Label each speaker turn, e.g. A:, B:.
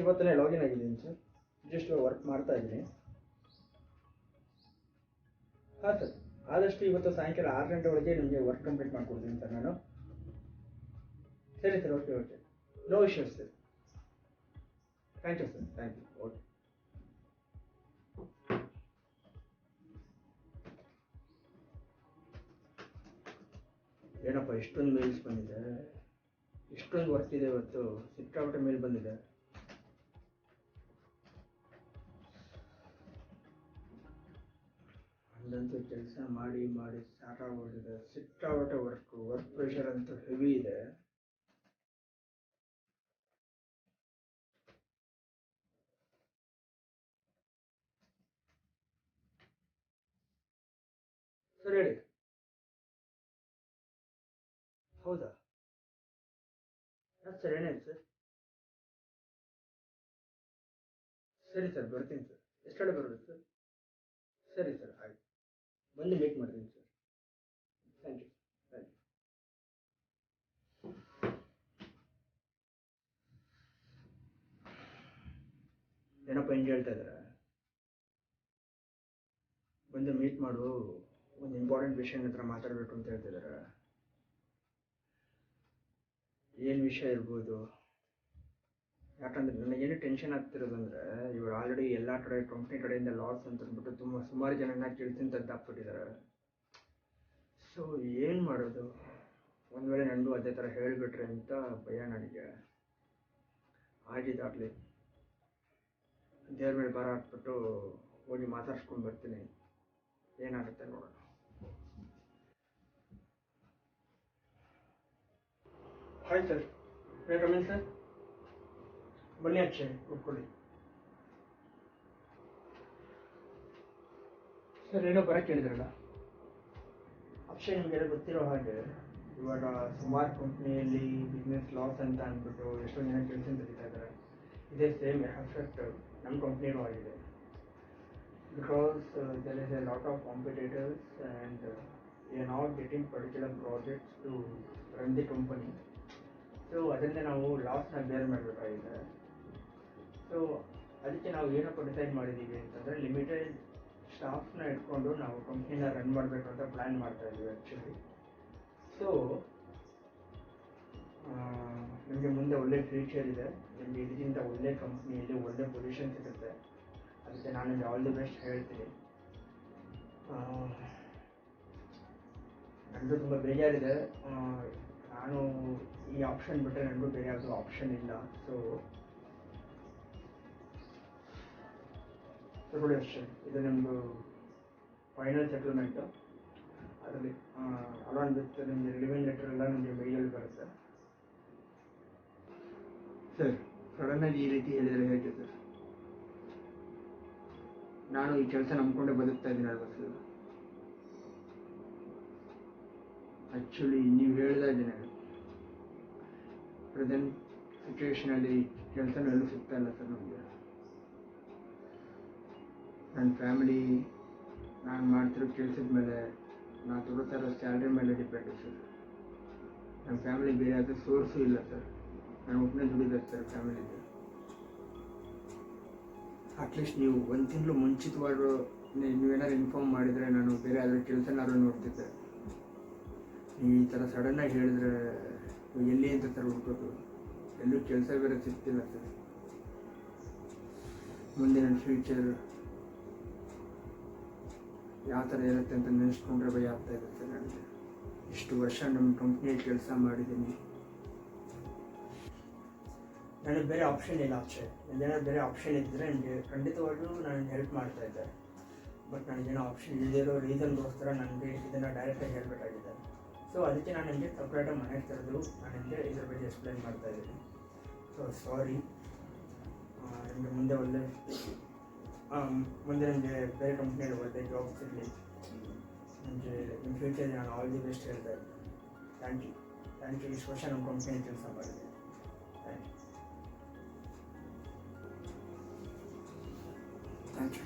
A: ಇವತ್ತನೇ login ಆಗಿದ್ದೀನಿ sir. Just work ಮಾಡ್ತಾ ಇದ್ದೀನಿ. ಹಾಂ ಸರ್, ಆದಷ್ಟು ಇವತ್ತು ಸಾಯಂಕಾಲ 6 ಗಂಟೆ ಒಳಗೆ ನಿಮಗೆ ವರ್ಕ್ ಕಂಪ್ಲೀಟ್ ಮಾಡಿಕೊಡ್ತೀನಿ ಸರ್ ನಾನು. ಸರಿ sir, okay okay, no issues sir. Thank you sir, thank you. Okay. ಏನಪ್ಪ ಇಷ್ಟೊಂದು ಮೇಲ್ಸ್ ಬಂದಿದೆ, ಇಷ್ಟೊಂದು ವರ್ಕ್ ಇದೆ ಇವತ್ತು, ಸಿಕ್ಕಾಪಟ್ಟೆ ಮೇಲ್ ಬಂದಿದೆ. ಅಂದಂತೂ ಕೆಲಸ ಮಾಡಿ ಮಾಡಿ ಸಾಕಾಗೋಗಿದೆ, ಸಿಕ್ಕಾಪಟ್ಟೆ ವರ್ಕ್ ಪ್ರೆಷರ್ ಅಂತೂ ಹೆವಿ ಇದೆ. ಸರ್ ಹೇಳಿ. ಹೌದಾ ಸರ್, ಏನಾಯ್ತು ಸರ್? ಸರಿ ಸರ್, ಬರ್ತೀನಿ ಸರ್. ಎಷ್ಟು ಕಡೆ ಬರಬೇಕು ಸರ್? ಸರಿ ಸರ್, ಆಯ್ತು, ಬಂದು ಮೀಟ್ ಮಾಡ್ತೀನಿ sir. Thank you, thank you. ಏನಪ್ಪ ಹಿಂಗೆ ಹೇಳ್ತಾ ಇದ್ದಾರೆ? ಬಂದು ಮೀಟ್ ಮಾಡು, ಒಂದು ಇಂಪಾರ್ಟೆಂಟ್ ವಿಷಯ ಹತ್ರ ಮಾತಾಡಬೇಕು ಅಂತ ಹೇಳ್ತಿದ್ದಾರೆ. ಏನು ವಿಷಯ ಇರ್ಬೋದು? ಯಾಕಂದರೆ ನನಗೇನು ಟೆನ್ಷನ್ ಆಗ್ತಿರೋದಂದರೆ, ಇವರು ಆಲ್ರೆಡಿ ಎಲ್ಲ ಕಡೆ ಕಂಪ್ನಿ ಕಡೆಯಿಂದ ಲಾಸ್ ಅಂತ ಅಂದ್ಬಿಟ್ಟು ಸುಮಾರು ಜನನ ಕೆಲಸದಿಂದ ತೆಗ್ದಾಕ್ಬಿಟ್ಟಿದ್ದಾರೆ. ಸೊ ಏನು ಮಾಡೋದು? ಒಂದು ವೇಳೆ ನನಗೂ ಅದೇ ಥರ ಹೇಳಿಬಿಟ್ರೆ ಅಂತ ಭಯ ನನಗೆ. ಆಗಿದ್ದಾಗಲಿ ದೇವ್ರ ಮೇಲೆ ಭಾರ ಹಾಕ್ಬಿಟ್ಟು ಹೋಗಿ ಮಾತಾಡ್ಸ್ಕೊಂಡು ಬರ್ತೀನಿ, ಏನಾಗುತ್ತೆ ನೋಡೋಣ. Hi sir, come in sir. ಬನ್ನಿ ಅಕ್ಷಯ್, ಕೂತ್ಕೊಳ್ಳಿ. ಸರ್, ಏನೋ ಬರೋಕ್ಕೆ ಹೇಳಿದ್ರಲ್ಲ ಅಕ್ಷಯ್, ನಿಮಗೆಲ್ಲ ಗೊತ್ತಿರೋ ಹಾಗೆ ಇವಾಗ ಸುಮಾರು ಕಂಪ್ನಿಯಲ್ಲಿ ಬಿಸ್ನೆಸ್ ಲಾಸ್ ಅಂತ ಅಂದ್ಬಿಟ್ಟು ಎಷ್ಟೋ ಜನ ಕೆಲಸ ತೆಗಿತಾ ಇದ್ದಾರೆ. ಇದೇ ಸೇಮ್ ಎಫೆಕ್ಟ್ ನಮ್ಮ ಕಂಪ್ನಿಗೂ ಆಗಿದೆ. Because there is a lot of competitors and we are not getting particular projects to run the company. So ಅದರಿಂದ ನಾವು ಲಾಸ್ನ ಬೇರ್ ಮಾಡಬೇಕಾಗಿದೆ. ಸೊ ಅದಕ್ಕೆ ನಾವು ಏನಪ್ಪ ಡಿಸೈಡ್ ಮಾಡಿದ್ದೀವಿ ಅಂತಂದರೆ, ಲಿಮಿಟೆಡ್ ಸ್ಟಾಫ್ನ ಇಟ್ಕೊಂಡು ನಾವು ಕಂಪ್ನಿನ ರನ್ ಮಾಡಬೇಕು ಅಂತ ಪ್ಲ್ಯಾನ್ ಮಾಡ್ತಾ ಇದ್ದೀವಿ ಆ್ಯಕ್ಚುಲಿ. ಸೊ ನಿಮಗೆ ಮುಂದೆ ಒಳ್ಳೆ ಫ್ಯೂಚರ್ ಇದೆ, ನಿಮಗೆ ಇದಕ್ಕಿಂತ ಒಳ್ಳೆ ಕಂಪ್ನಿಯಲ್ಲಿ ಒಳ್ಳೆ ಪೊಸಿಷನ್ ಸಿಗುತ್ತೆ. ಅದಕ್ಕೆ ನಾನು ನಿಮಗೆ ಆಲ್ ದಿ ಬೆಸ್ಟ್ ಹೇಳ್ತೀನಿ. ನನಗೂ ತುಂಬ ಬೇಜಾರಿದೆ. ನಾನು ಈ ಆಪ್ಷನ್ ಬಿಟ್ಟರೆ ನನಗೂ ಬೇರೆ ಯಾವುದೂ ಆಪ್ಷನ್ ಇಲ್ಲ. ಸೊ ತಗೊಳ್ಳಿ ಅಷ್ಟೇ, ಇದು ನಿಮ್ಮದು ಫೈನಲ್ ಸೆಟಲ್ಮೆಂಟು. ಅದರಲ್ಲಿ ಅಲಾಂಗ್ ವಿತ್ ನಿಮಗೆ ರಿಲಿವಿಂಗ್ ಲೆಟರ್ ಎಲ್ಲ ನಿಮಗೆ ಮೇಲಲ್ಲಿ ಬರುತ್ತೆ. ಸರ್, ಸಡನ್ನಾಗಿ ಈ ರೀತಿ ಹೇಳಿದರೆ ಹೇಗೆ ಸರ್? ನಾನು ಈ ಕೆಲಸ ನಂಬ್ಕೊಂಡೆ ಬದುಕ್ತಾ ಇದ್ದೀನಲ್ವ ಸರ್. ಆ್ಯಕ್ಚುಲಿ ನೀವು ಹೇಳಿದಾಗೇನೆ ಪ್ರೆಸೆಂಟ್ ಸಿಚುವೇಷನಲ್ಲಿ ಕೆಲಸನೂ ಎಲ್ಲೂ ಸಿಗ್ತಾ ಇಲ್ಲ ಸರ್ ನಮಗೆ. ನನ್ನ ಫ್ಯಾಮಿಲಿ ನಾನು ಮಾಡ್ತಿರೋ ಕೆಲಸದ ಮೇಲೆ, ನಾನು ತಗೋತಾ ಇರೋ ಸ್ಯಾಲ್ರಿ ಮೇಲೆ ಡಿಪೆಂಡು ಸರ್. ನಮ್ಮ ಫ್ಯಾಮಿಲಿ ಬೇರೆ ಯಾವುದೇ ಸೋರ್ಸು ಇಲ್ಲ ಸರ್. ನಾನು ಒಬ್ಬನೇ ದುಡಿಬೇಕು ಸರ್ ಫ್ಯಾಮಿಲಿಗೆ. ಅಟ್ಲೀಸ್ಟ್ ನೀವು ಒಂದು ತಿಂಗಳು ಮುಂಚಿತವಾದ್ರು ನೀವೇನಾದ್ರು ಇನ್ಫಾರ್ಮ್ ಮಾಡಿದರೆ ನಾನು ಬೇರೆ ಯಾವುದೇ ಕೆಲಸನಾದ್ರು ನೋಡ್ತಿದ್ದೆ. ನೀವು ಈ ಥರ ಸಡನ್ನಾಗಿ ಹೇಳಿದ್ರೆ ಎಲ್ಲಿ ಅಂತ ಸರ್ ಹುಡ್ಕೋದು? ಎಲ್ಲೂ ಕೆಲಸ ಬೇರೆ ಸಿಗ್ತಿಲ್ಲ ಸರ್. ಮುಂದೆ ನನ್ನ ಫ್ಯೂಚರ್ ಯಾವ ಥರ ಇರುತ್ತೆ ಅಂತ ನೆನೆಸ್ಕೊಂಡ್ರೆ ಭಯ ಆಗ್ತಾ ಇದೆ ಸರ್ ನನಗೆ. ಇಷ್ಟು ವರ್ಷ ನಮ್ಮ ಕಂಪ್ನಿಯಲ್ಲಿ ಕೆಲಸ ಮಾಡಿದ್ದೀನಿ, ನನಗೆ ಬೇರೆ ಆಪ್ಷನ್ ಇಲ್ಲ ಅಕ್ಷಯ್. ನನಗೇನಾದ್ರು ಬೇರೆ ಆಪ್ಷನ್ ಇದ್ದರೆ ನನಗೆ ಖಂಡಿತವಾಗ್ಲೂ ನಾನು ಹೆಲ್ಪ್ ಮಾಡ್ತಾಯಿದ್ದೆ. ಬಟ್ ನನಗೇನೋ ಆಪ್ಷನ್ ಇಲ್ಲದಿರೋ ರೀಸನ್ಗೋಸ್ಕರ ನನಗೆ ಇದನ್ನು ಡೈರೆಕ್ಟಾಗಿ ಹೇಳಬೇಕಾಗಿದೆ. ಸೊ ಅದಕ್ಕೆ ನಾನು ನಿಮಗೆ ಸಪ್ರೇಟಾಗಿ ಮನೆಗೆ ತರೋದು ನಾನು ನಿಮಗೆ ಇದ್ರ ಬಗ್ಗೆ ಎಕ್ಸ್ಪ್ಲೈನ್ ಮಾಡ್ತಾಯಿದ್ದೀನಿ. So sorry. ನಿಮಗೆ ಮುಂದೆ ನಿಮಗೆ ಬೇರೆ ಕಂಪ್ನಿಯಲ್ಲಿ ಒಳ್ಳೆ ಜಾಬ್ ಸಿಗಲಿ. ನಿಮಗೆ ನಿಮ್ಮ ಫ್ಯೂಚರ್ ನಾನು ಆಲ್ ದಿ ಬೆಸ್ಟ್ ಹೇಳ್ತಾ ಇದ್ದೀನಿ. Thank you, thank you. ಇಷ್ಟು ವರ್ಷ ನಮ್ಮ ಕಂಪ್ನಿಯಲ್ಲಿ ಕೆಲಸ ಮಾಡಿದ್ದೀನಿ. Thank you, thank you.